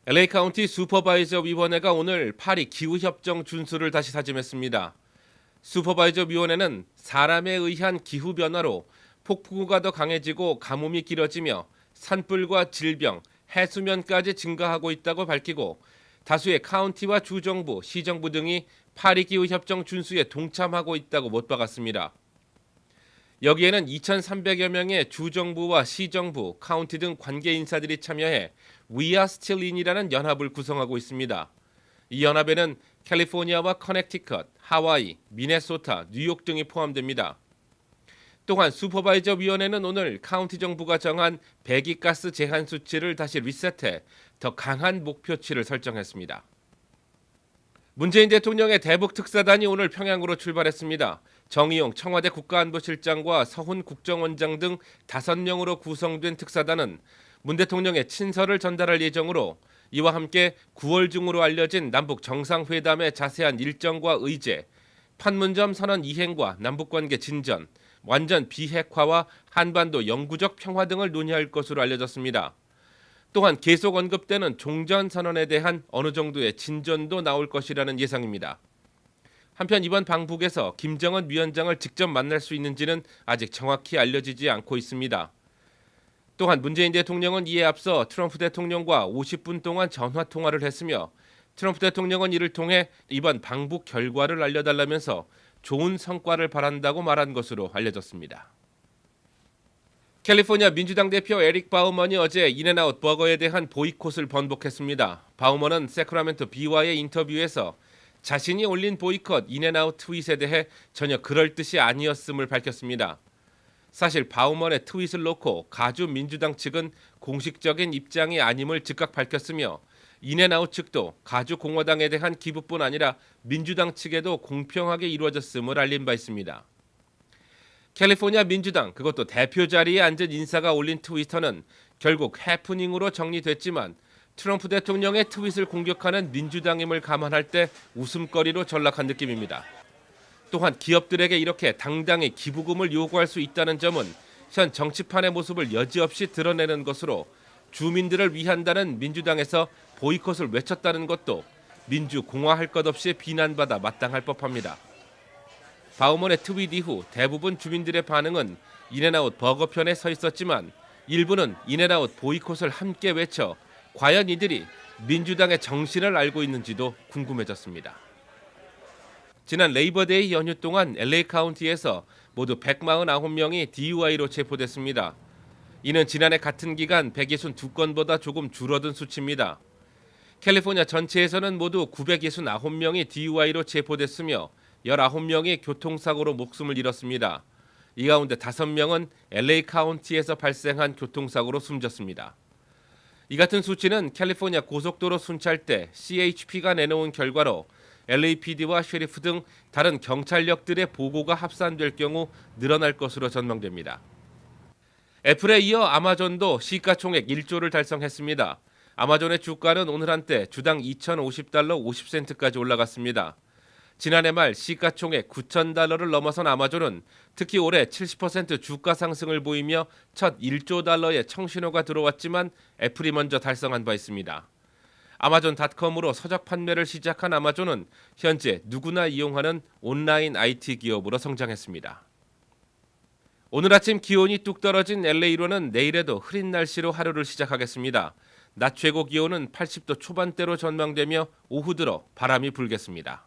LA 카운티 슈퍼바이저 위원회가 오늘 파리 기후협정 준수를 다시 다짐했습니다. 슈퍼바이저 위원회는 사람에 의한 기후변화로 폭풍우가 더 강해지고 가뭄이 길어지며 산불과 질병, 해수면까지 증가하고 있다고 밝히고 다수의 카운티와 주정부, 시정부 등이 파리 기후협정 준수에 동참하고 있다고 못박았습니다. 여기에는 2,300여 명의 주정부와 시정부, 카운티 등 관계 인사들이 참여해 We Are Still In이라는 연합을 구성하고 있습니다. 이 연합에는 캘리포니아와 커넥티컷, 하와이, 미네소타, 뉴욕 등이 포함됩니다. 또한 슈퍼바이저 위원회는 오늘 카운티 정부가 정한 배기가스 제한 수치를 다시 리셋해 더 강한 목표치를 설정했습니다. 문재인 대통령의 대북 특사단이 오늘 평양으로 출발했습니다. 정의용 청와대 국가안보실장과 서훈 국정원장 등 5명으로 구성된 특사단은 문 대통령의 친서를 전달할 예정으로 이와 함께 9월 중으로 알려진 남북 정상회담의 자세한 일정과 의제, 판문점 선언 이행과 남북관계 진전, 완전 비핵화와 한반도 영구적 평화 등을 논의할 것으로 알려졌습니다. 또한 계속 언급되는 종전선언에 대한 어느 정도의 진전도 나올 것이라는 예상입니다. 한편 이번 방북에서 김정은 위원장을 직접 만날 수 있는지는 아직 정확히 알려지지 않고 있습니다. 또한 문재인 대통령은 이에 앞서 트럼프 대통령과 50분 동안 전화통화를 했으며 트럼프 대통령은 이를 통해 이번 방북 결과를 알려달라면서 좋은 성과를 바란다고 말한 것으로 알려졌습니다. 캘리포니아 민주당 대표 에릭 바우먼이 어제 인앤아웃 버거에 대한 보이콧을 번복했습니다. 바우먼은 세크라멘토 비와의 인터뷰에서 자신이 올린 보이콧 인앤아웃 트윗에 대해 전혀 그럴 뜻이 아니었음을 밝혔습니다. 사실 바우먼의 트윗을 놓고 가주 민주당 측은 공식적인 입장이 아님을 즉각 밝혔으며 인앤아웃 측도 가주 공화당에 대한 기부뿐 아니라 민주당 측에도 공평하게 이루어졌음을 알린 바 있습니다. 캘리포니아 민주당 그것도 대표 자리에 앉은 인사가 올린 트위터는 결국 해프닝으로 정리됐지만 트럼프 대통령의 트윗을 공격하는 민주당임을 감안할 때 웃음거리로 전락한 느낌입니다. 또한 기업들에게 이렇게 당당히 기부금을 요구할 수 있다는 점은 현 정치판의 모습을 여지없이 드러내는 것으로 주민들을 위한다는 민주당에서 보이콧을 외쳤다는 것도 민주공화할 것 없이 비난받아 마땅할 법합니다. 바우먼의 트윗 이후 대부분 주민들의 반응은 인앤아웃 버거 편에 서 있었지만 일부는 인앤아웃 보이콧을 함께 외쳐 과연 이들이 민주당의 정신을 알고 있는지도 궁금해졌습니다. 지난 레이버데이 연휴 동안 LA 카운티에서 모두 149명이 DUI로 체포됐습니다. 이는 지난해 같은 기간 162건보다 조금 줄어든 수치입니다. 캘리포니아 전체에서는 모두 969명이 DUI로 체포됐으며 19명이 교통사고로 목숨을 잃었습니다. 이 가운데 5명은 LA 카운티에서 발생한 교통사고로 숨졌습니다. 이 같은 수치는 캘리포니아 고속도로 순찰대 CHP가 내놓은 결과로 LAPD와 셰리프 등 다른 경찰력들의 보고가 합산될 경우 늘어날 것으로 전망됩니다. 애플에 이어 아마존도 시가총액 1조를 달성했습니다. 아마존의 주가는 오늘 한때 주당 2,050달러 50센트까지 올라갔습니다. 지난해 말 시가총액 9,000달러를 넘어선 아마존은 특히 올해 70% 주가 상승을 보이며 첫 1조 달러의 청신호가 들어왔지만 애플이 먼저 달성한 바 있습니다. 아마존닷컴으로 서적 판매를 시작한 아마존은 현재 누구나 이용하는 온라인 IT 기업으로 성장했습니다. 오늘 아침 기온이 뚝 떨어진 LA로는 내일에도 흐린 날씨로 하루를 시작하겠습니다. 낮 최고 기온은 80도 초반대로 전망되며 오후 들어 바람이 불겠습니다.